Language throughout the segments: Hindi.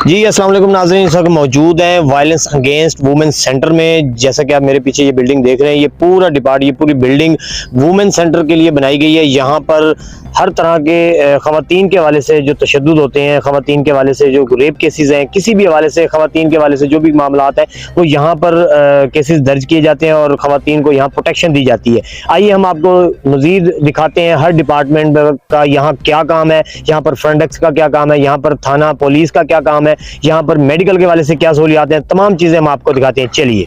जी अस्सलाम वालेकुम नाज़रीन, इस वक्त मौजूद हैं वायलेंस अगेंस्ट वुमेन सेंटर में। जैसा कि आप मेरे पीछे ये बिल्डिंग देख रहे हैं, ये पूरा डिपार्टमेंट, ये पूरी बिल्डिंग वुमेन सेंटर के लिए बनाई गई है। यहाँ पर हर तरह के ख़वातीन के हवाले से जो तशद्दुद होते हैं, ख़वातीन के हवाले से जो रेप केसेस हैं, किसी भी हवाले से ख़वातीन के हवाले से जो भी मामलात हैं वो यहाँ पर केसेस दर्ज किए जाते हैं और ख़वातीन को यहाँ प्रोटेक्शन दी जाती है। आइए हम आपको मज़ीद दिखाते हैं हर डिपार्टमेंट का यहाँ क्या काम है, यहाँ पर फ्रंट डेस्क का क्या काम है, यहाँ पर थाना पुलिस का क्या काम है, यहाँ पर मेडिकल के हवाले से क्या सहूलियात हैं, तमाम चीज़ें हम आपको दिखाते हैं। चलिए।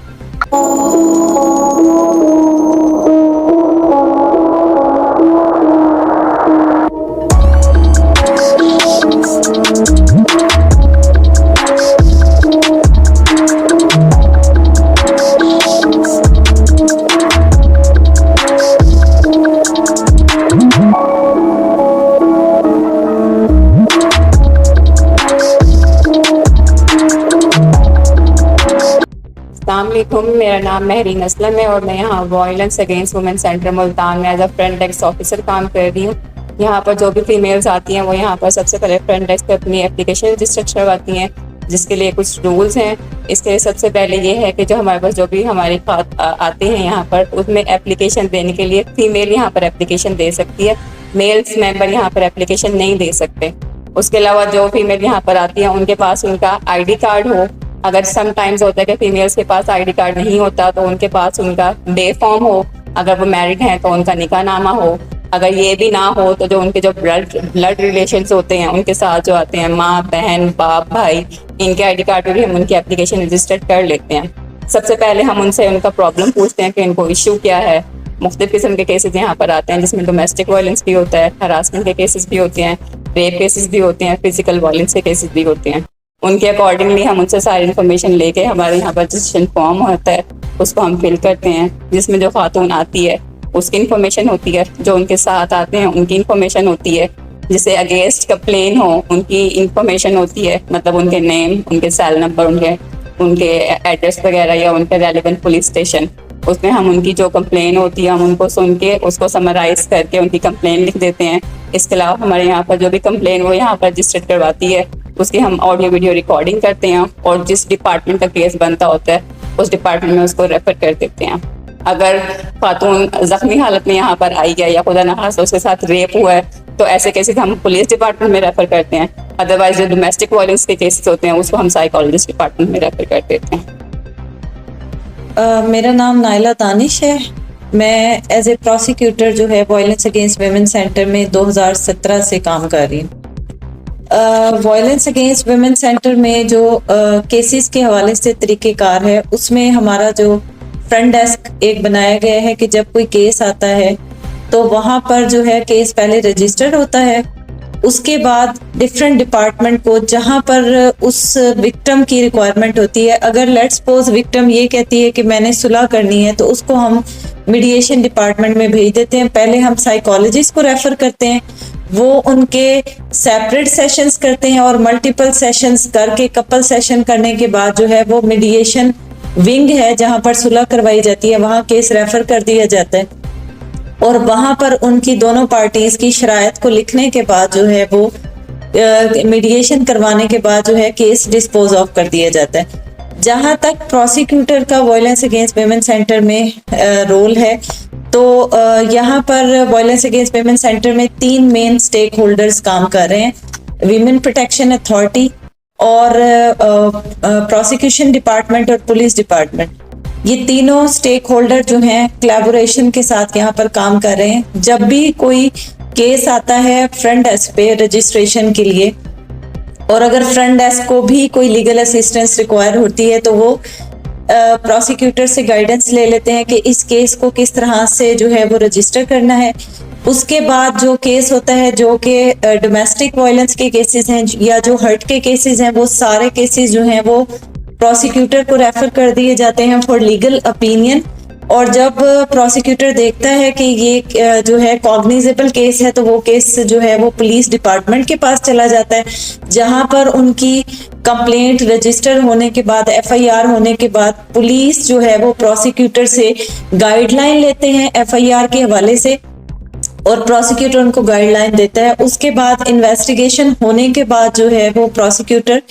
अस्सलामुअलैकुम, मेरा नाम महरीन असलम है और मैं यहाँ violence against women centre Multan में as a front desk officer काम कर रही हूँ। यहाँ पर जो भी फीमेल्स आती हैं वो यहाँ पर सबसे पहले फ्रंट डेस्क पे अपनी एप्लीकेशन रजिस्टर करवाती हैं, जिसके लिए कुछ रूल्स हैं। इसके लिए सबसे पहले ये है कि जो हमारे पास जो भी हमारे आते हैं यहाँ पर, उसमें एप्लीकेशन देने के लिए फीमेल यहाँ पर एप्लीकेशन दे सकती है, मेल्स मेंबर यहाँ पर एप्लीकेशन नहीं दे सकते। उसके अलावा जो फीमेल यहाँ पर आती है उनके पास उनका ID कार्ड हो। अगर समटाइम्स होता है कि फीमेल्स के पास ID कार्ड नहीं होता तो उनके पास उनका डे फॉर्म हो। अगर वो मैरिड हैं तो उनका निकाहनामा हो। अगर ये भी ना हो तो जो उनके जो ब्लड रिलेशंस होते हैं उनके साथ जो आते हैं, माँ बहन बाप भाई, इनके ID कार्ड पे भी हम उनकी एप्लीकेशन रजिस्टर्ड कर लेते हैं। सबसे पहले हम उनसे उनका प्रॉब्लम पूछते हैं कि इनको इशू क्या है। मुख्तलिफ किस्म के केसेस यहाँ पर आते हैं, जिसमें डोमेस्टिक वायलेंस भी होता है, हरासमेंट के केसेस भी होते हैं, रेप केसेस भी होते हैं, फिजिकल वायलेंस के केसेस भी होते हैं। उनके अकॉर्डिंगली हम उनसे सारी इन्फॉर्मेशन लेके हमारे यहाँ पर रजिस्ट्रेशन फॉर्म होता है, उसको हम फिल करते हैं, जिसमें जो खातून आती है उसकी इन्फॉर्मेशन होती है, जो उनके साथ आते हैं उनकी इन्फॉर्मेशन होती है, जिसे अगेंस्ट कंप्लेन हो उनकी इन्फॉर्मेशन होती है, मतलब उनके नेम, उनके सेल नंबर, उनके एड्रेस वगैरह या उनके रेलिवेंट पुलिस स्टेशन। उसमें हम उनकी जो कंप्लेन होती है हम उनको सुन के उसको समराइज करके उनकी कंप्लेन लिख देते हैं। इसके अलावा हमारे यहाँ पर जो भी कंप्लेन वो यहाँ पर रजिस्टर्ड करवाती है उसकी हम ऑडियो वीडियो रिकॉर्डिंग करते हैं और जिस डिपार्टमेंट का केस बनता होता है उस डिपार्टमेंट में उसको रेफर कर देते हैं। अगर खातून जख्मी हालत में यहाँ पर आई है या खुदा न खास्ता उसके साथ रेप हुआ है तो ऐसे केसेस हम पुलिस डिपार्टमेंट में रेफर करते हैं। अदरवाइज जो डोमेस्टिक वायलेंस के केसेस होते हैं उसको हम साइकोलॉजिस्ट डिपार्टमेंट में रेफर कर देते हैं। मेरा नाम नाइला दानिश है। मैं एज ए प्रोसिक्यूटर जो है वायलेंस अगेंस्ट वुमेन सेंटर में 2017 से काम कर रही हूँ। वायलेंस अगेंस्ट वुमेन सेंटर में जो केसेस के हवाले से तरीक़ेकार है, उसमें हमारा जो फ्रंट डेस्क एक बनाया गया है कि जब कोई केस आता है तो वहाँ पर जो है केस पहले रजिस्टर्ड होता है। उसके बाद डिफरेंट डिपार्टमेंट को जहाँ पर उस विक्टिम की रिक्वायरमेंट होती है, अगर लेट्स सपोज विक्टिम ये कहती है कि मैंने सुलह करनी है तो उसको हम मीडिएशन डिपार्टमेंट में भेज देते हैं। पहले हम साइकोलॉजिस्ट को रेफर करते हैं, वो उनके सेपरेट सेशंस करते हैं और मल्टीपल सेशंस करके कपल सेशन करने के बाद जो है वो मीडिएशन विंग है जहाँ पर सुलह करवाई जाती है, वहाँ केस रेफर कर दिया जाता है और वहाँ पर उनकी दोनों पार्टीज की शरायत को लिखने के बाद जो है वो मीडिएशन करवाने के बाद जो है केस डिस्पोज ऑफ कर दिया जाता है। जहाँ तक प्रोसिक्यूटर का वायलेंस अगेंस्ट वुमेन सेंटर में रोल है तो यहाँ पर वायलेंस अगेंस्ट वुमेन सेंटर में 3 मेन स्टेक होल्डर्स काम कर रहे हैं, वीमेन प्रोटेक्शन अथॉरिटी और प्रोसिक्यूशन डिपार्टमेंट और पुलिस डिपार्टमेंट। ये तीनों स्टेक होल्डर जो हैं कोलैबोरेशन के साथ यहाँ पर काम कर रहे हैं। जब भी कोई केस आता है फ्रंट डेस्क पे रजिस्ट्रेशन के लिए और अगर फ्रंट डेस्क को भी कोई लीगल असिस्टेंस रिक्वायर होती है तो वो प्रोसिक्यूटर से गाइडेंस ले लेते हैं कि इस केस को किस तरह से जो है वो रजिस्टर करना है। उसके बाद जो केस होता है जो कि डोमेस्टिक वायलेंस के केसेस हैं या जो हर्ट के केसेस हैं, वो सारे केसेस जो हैं वो प्रोसिक्यूटर को रेफर कर दिए जाते हैं फॉर लीगल ओपिनियन। और जब प्रोसिक्यूटर देखता है कि ये जो है कॉग्निजेबल केस है तो वो केस जो है वो पुलिस डिपार्टमेंट के पास चला जाता है, जहां पर उनकी कंप्लेंट रजिस्टर होने के बाद FIR होने के बाद पुलिस जो है वो प्रोसिक्यूटर से गाइडलाइन लेते हैं FIR के हवाले से और प्रोसिक्यूटर उनको गाइडलाइन देता है। उसके बाद इन्वेस्टिगेशन होने के बाद जो है वो प्रोसिक्यूटर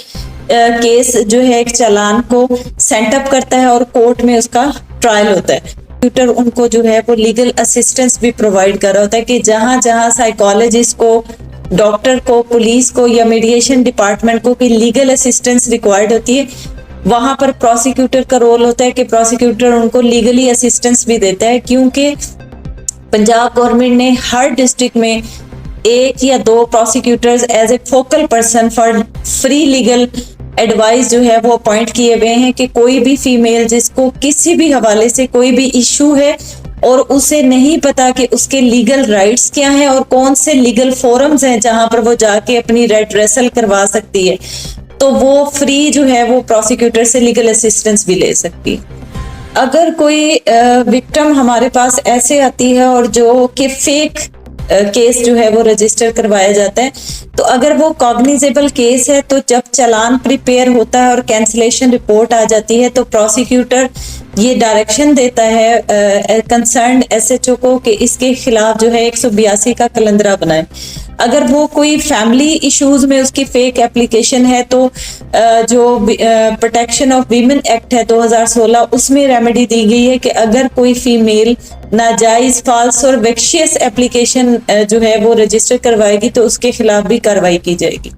केस जो है एक चालान को सेंड अप करता है और कोर्ट में उसका ट्रायल होता है। प्रोसिक्यूटर उनको जो है वो लीगल असिस्टेंस भी प्रोवाइड कर रहा होता है कि जहां जहां साइकोलॉजिस्ट को, डॉक्टर को, पुलिस को या मीडिएशन डिपार्टमेंट को की लीगल असिस्टेंस रिक्वायर्ड होती है, वहां पर प्रोसिक्यूटर का रोल होता है कि प्रोसिक्यूटर उनको लीगली असिस्टेंस भी देता है। क्योंकि पंजाब गवर्नमेंट ने हर डिस्ट्रिक्ट में 1 या 2 prosecutors as a focal person for free legal advice जो है वो अपॉइंट किए हुए हैं कि कोई भी फीमेल जिसको किसी भी हवाले से कोई भी इशू है और उसे नहीं पता कि उसके लीगल राइट्स क्या हैं और कौन से लीगल फोरम्स हैं जहां पर वो जाके अपनी रेड्रेसल करवा सकती है, तो वो फ्री जो है वो प्रोसिक्यूटर से लीगल असिस्टेंस भी ले सकती है। अगर कोई विक्टिम हमारे पास ऐसे आती है और जो कि फेक केस जो है वो रजिस्टर करवाया जाता है, तो अगर वो कॉग्निजेबल केस है तो जब चालान प्रिपेयर होता है और कैंसलेशन रिपोर्ट आ जाती है तो प्रोसिक्यूटर ये डायरेक्शन देता है कंसर्न एसएचओ को कि इसके खिलाफ जो है 182 का कलंदरा बनाए। अगर वो कोई फैमिली इश्यूज में उसकी फेक एप्लीकेशन है तो जो प्रोटेक्शन ऑफ वीमेन एक्ट है 2016 उसमें रेमेडी दी गई है कि अगर कोई फीमेल नाजायज, फाल्स और वेक्शियस एप्लीकेशन जो है वो रजिस्टर करवाएगी तो उसके खिलाफ भी कार्रवाई की जाएगी।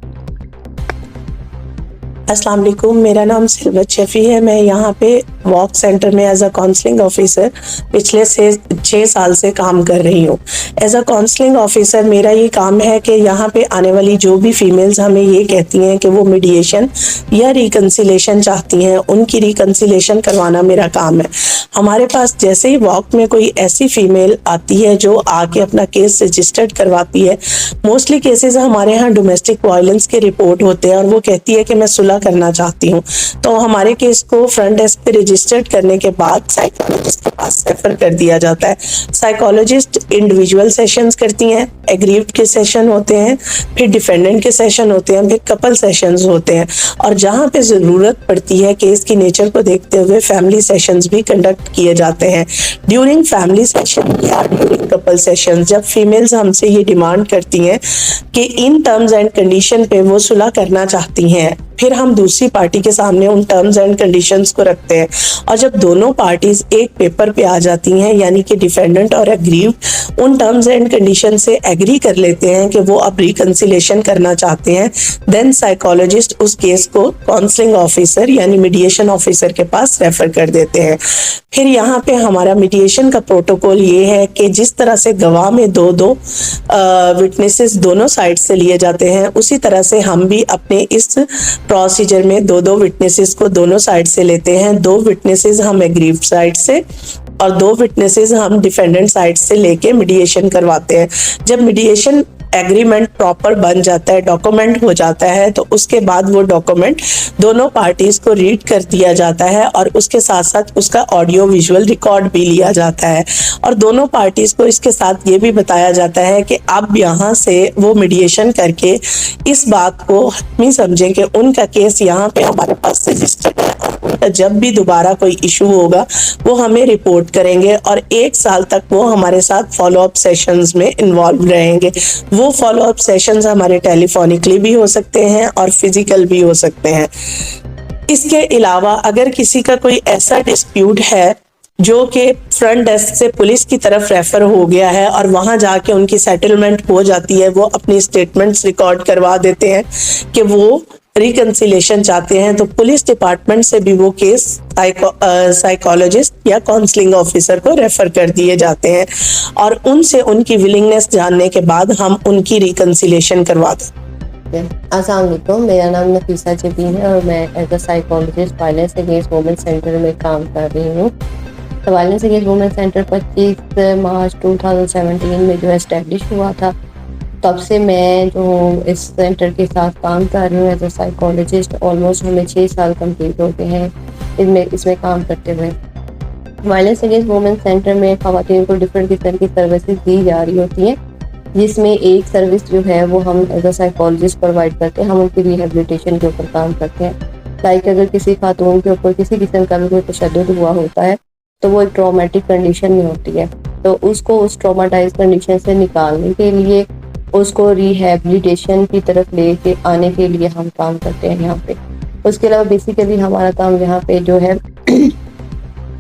अस्सलाम वालेकुम, मेरा नाम सिलवत शफी है। मैं यहाँ पे वॉक सेंटर में एज अ काउंसलिंग ऑफिसर पिछले 6 साल से काम कर रही हूँ। एज अ काउंसलिंग ऑफिसर मेरा ये काम है कि यहाँ पे आने वाली जो भी फीमेल्स हमें ये कहती हैं कि वो मीडिएशन या रिकन्सिलेशन चाहती हैं, उनकी रिकन्सिलेशन करवाना मेरा काम है। हमारे पास जैसे ही वॉक में कोई ऐसी फीमेल आती है जो आके अपना केस रजिस्टर्ड करवाती है, मोस्टली केसेस हमारे यहाँ डोमेस्टिक वायलेंस के रिपोर्ट होते हैं और वो कहती है कि मैं सुलह करना चाहती हूँ, तो हमारे केस को फ्रंट डेस्क पे रजिस्टर्ड करने के बाद साइकोलॉजिस्ट के पास रेफर कर दिया जाता है। साइकोलॉजिस्ट इंडिविजुअल सेशंस करती हैं, एग्रीव्ड के सेशन होते हैं, फिर डिफेंडेंट के सेशन होते हैं, फिर कपल सेशंस होते हैं और जहाँ पे जरूरत पड़ती है केस की नेचर को देखते हुए फैमिली सेशंस भी कंडक्ट किए जाते हैं। ड्यूरिंग फैमिली सेशन या ड्यूरिंग कपल सेशन जब फीमेल्स हमसे ये डिमांड करती हैं कि इन टर्म्स एंड कंडीशन पे वो सुलह करना चाहती हैं, फिर हम दूसरी पार्टी के सामने उन टर्म्स एंड कंडीशंस को रखते हैं और जब दोनों पार्टीज एक पेपर पे आ जाती हैं, यानी कि डिफेंडेंट और एग्रीव्ड उन टर्म्स एंड कंडीशन से एग्री कर लेते हैं कि वो अब रिकन्सिलेशन करना चाहते हैं, देन साइकोलॉजिस्ट उस केस को काउंसलिंग ऑफिसर यानी मीडिएशन ऑफिसर के पास रेफर कर देते हैं। फिर यहाँ पे हमारा मीडिएशन का प्रोटोकॉल ये है कि जिस तरह से गवाह में दो विटनेसेस दोनों साइड से लिए जाते हैं, उसी तरह से हम भी अपने इस प्रोसीजर में 2 विटनेसेस को दोनों साइड से लेते हैं। 2 विटनेसेस हम एग्रीव्ड साइड से और 2 विटनेसेस हम डिफेंडेंट साइड से लेके मीडिएशन करवाते हैं। जब मीडिएशन एग्रीमेंट प्रॉपर बन जाता है, डॉक्यूमेंट हो जाता है, तो उसके बाद वो डॉक्यूमेंट दोनों पार्टीज को रीड कर दिया जाता है और उसके साथ साथ उसका ऑडियो विजुअल रिकॉर्ड भी लिया जाता है और दोनों पार्टीज को इसके साथ ये भी बताया जाता है कि अब यहाँ से वो मीडिएशन करके इस बात को हतमी समझें कि उनका केस यहाँ पे हमारे पास रजिस्टर्ड है और जब भी दोबारा कोई इशू होगा वो हमें रिपोर्ट करेंगे और 1 साल तक वो हमारे साथ फॉलो अप सेशंस में इन्वॉल्व रहेंगे। वो फॉलो अप सेशंस हमारे टेलीफोनिकली भी हो सकते हैं और फिजिकल भी हो सकते हैं। इसके अलावा अगर किसी का कोई ऐसा डिस्प्यूट है जो कि फ्रंट डेस्क से पुलिस की तरफ रेफर हो गया है और वहां जाके उनकी सेटलमेंट हो जाती है, वो अपनी स्टेटमेंट्स रिकॉर्ड करवा देते हैं कि वो रिकन्सिलेशन चाहते हैं, तो पुलिस डिपार्टमेंट से भी वो केस साइकोलॉजिस्ट या काउंसलिंग ऑफिसर को रेफर कर दिए जाते हैं और उनसे उनकी विलिंगनेस जानने के बाद हम उनकी रिकन्सिलेशन करवाते हैं। अस्सलाम वालेकुम, मेरा नाम नफीसा जबीन है और मैं as a psychologist violence against women centre में काम कर रही हूँ। वायलेंस अगेंस्ट वुमेन सेंटर 25 मार्च 2017 में जो एस्टेब्लिश हुआ था, तब से मैं जो इस सेंटर के साथ काम कर रही हूँ एज अ साइकोलॉजिस्ट। ऑलमोस्ट हमें 6 साल कंप्लीट हो गए हैं इसमें काम करते हुए। वायलेंस अगेंस्ट वुमेन सेंटर में ख़वातीन को डिफरेंट किस्म की सर्विसेज दी जा रही होती हैं, जिसमें एक सर्विस जो है वो हम एज अ साइकोलॉजिस्ट प्रोवाइड करते हैं। हम उनकी रिहेबिलिटेशन के ऊपर काम करते हैं। लाइक अगर किसी खातून के ऊपर किसी किस्म का भी कोई तशद्दुद हुआ होता है तो वो एक ट्रॉमेटिक कंडीशन में होती है, तो उसको उस ट्रॉमाटाइज कंडीशन से निकालने के लिए उसको रिहेबिलिटेशन की तरफ लेके आने के लिए हम काम करते हैं यहाँ पे। उसके अलावा बेसिकली हमारा काम यहाँ पे जो है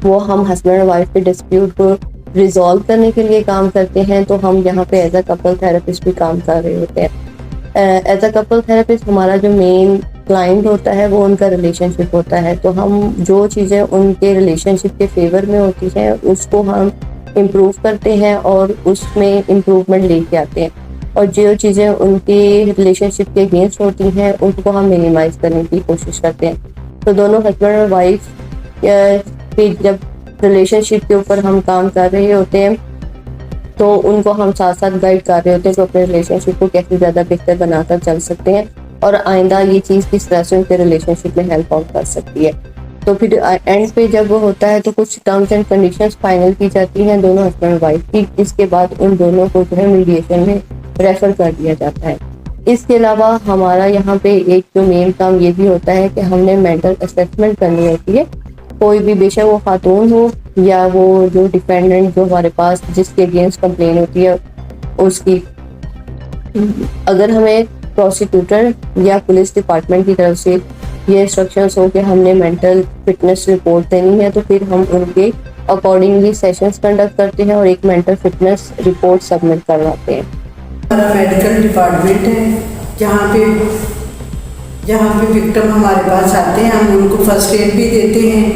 वो हम हस्बैंड और वाइफ के डिस्प्यूट को रिजॉल्व करने के लिए काम करते हैं। तो हम यहाँ पे एज अ कपल थेरेपिस्ट भी काम कर रहे होते हैं। एज अ कपल थेरेपिस्ट हमारा जो मेन क्लाइंट होता है वो उनका रिलेशनशिप होता है। तो हम जो चीज़ें उनके रिलेशनशिप के फेवर में होती हैं उसको हम इम्प्रूव करते हैं और उसमें इम्प्रूवमेंट लेके आते हैं, और जो चीज़ें उनके रिलेशनशिप के अगेंस्ट होती हैं उनको हम मिनिमाइज करने की कोशिश करते हैं। तो दोनों हस्बैंड और वाइफ के जब रिलेशनशिप के ऊपर हम काम कर रहे होते हैं तो उनको हम साथ साथ गाइड कर रहे होते हैं कि अपने रिलेशनशिप को कैसे ज़्यादा बेहतर बनाकर चल सकते हैं और आइंदा ये चीज़ किस तरह से उनके रिलेशनशिप में हेल्प आउट कर सकती है। तो फिर एंड पे जब वो होता है तो कुछ टर्म्स एंड कंडीशंस फाइनल की जाती हैं दोनों हस्बैंड वाइफ की। इसके बाद उन दोनों को जो है मीडिएशन में रेफर कर दिया जाता है। इसके अलावा हमारा यहाँ पे एक जो मेन काम ये भी होता है कि हमने मेंटल असेसमेंट करनी होती है। कोई भी, बेशक वो खातून हो या वो जो डिफेंडेंट जो हमारे पास जिसके अगेंस्ट कंप्लेन होती है उसकी, अगर हमें प्रोसिक्यूटर या पुलिस डिपार्टमेंट की तरफ से ये इंस्ट्रक्शंस हो कि हमने मेंटल फिटनेस रिपोर्ट देनी है तो फिर हम उनके अकॉर्डिंगली सेशंस कंडक्ट करते हैं और एक मेंटल फिटनेस रिपोर्ट सबमिट करवाते हैं। हमारा मेडिकल डिपार्टमेंट है जहाँ पे विक्टिम हमारे पास आते हैं, हम उनको फर्स्ट एड भी देते हैं,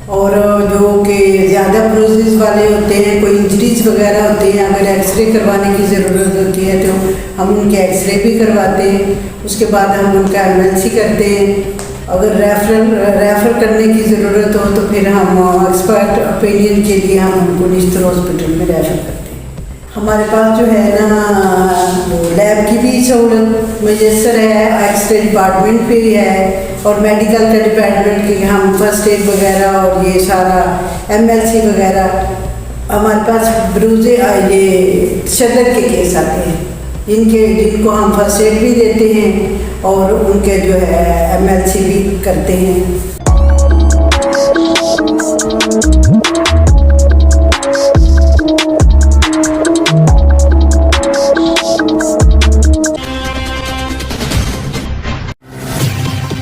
और जो कि ज़्यादा ब्रूसेस वाले होते हैं, कोई इंजरीज वगैरह होती हैं, अगर एक्सरे करवाने की ज़रूरत होती है तो हम उनके एक्सरे भी करवाते हैं। उसके बाद हम उनका एमएलसी करते हैं। अगर रेफर करने की ज़रूरत हो तो फिर हम एक्सपर्ट ओपिनियन के लिए हम उनको निश्चित हॉस्पिटल में रेफर करते हैं। हमारे पास जो है ना लैब की भी सहूलत मुयसर है, एक्सरे डिपार्टमेंट भी है, और मेडिकल का डिपार्टमेंट की हम फर्स्ट एड वगैरह और ये सारा एमएलसी वगैरह। हमारे पास ब्रूजे ये शदर के केस आते हैं जिनको हम फर्स्ट एड भी देते हैं और उनके जो है एमएलसी भी करते हैं।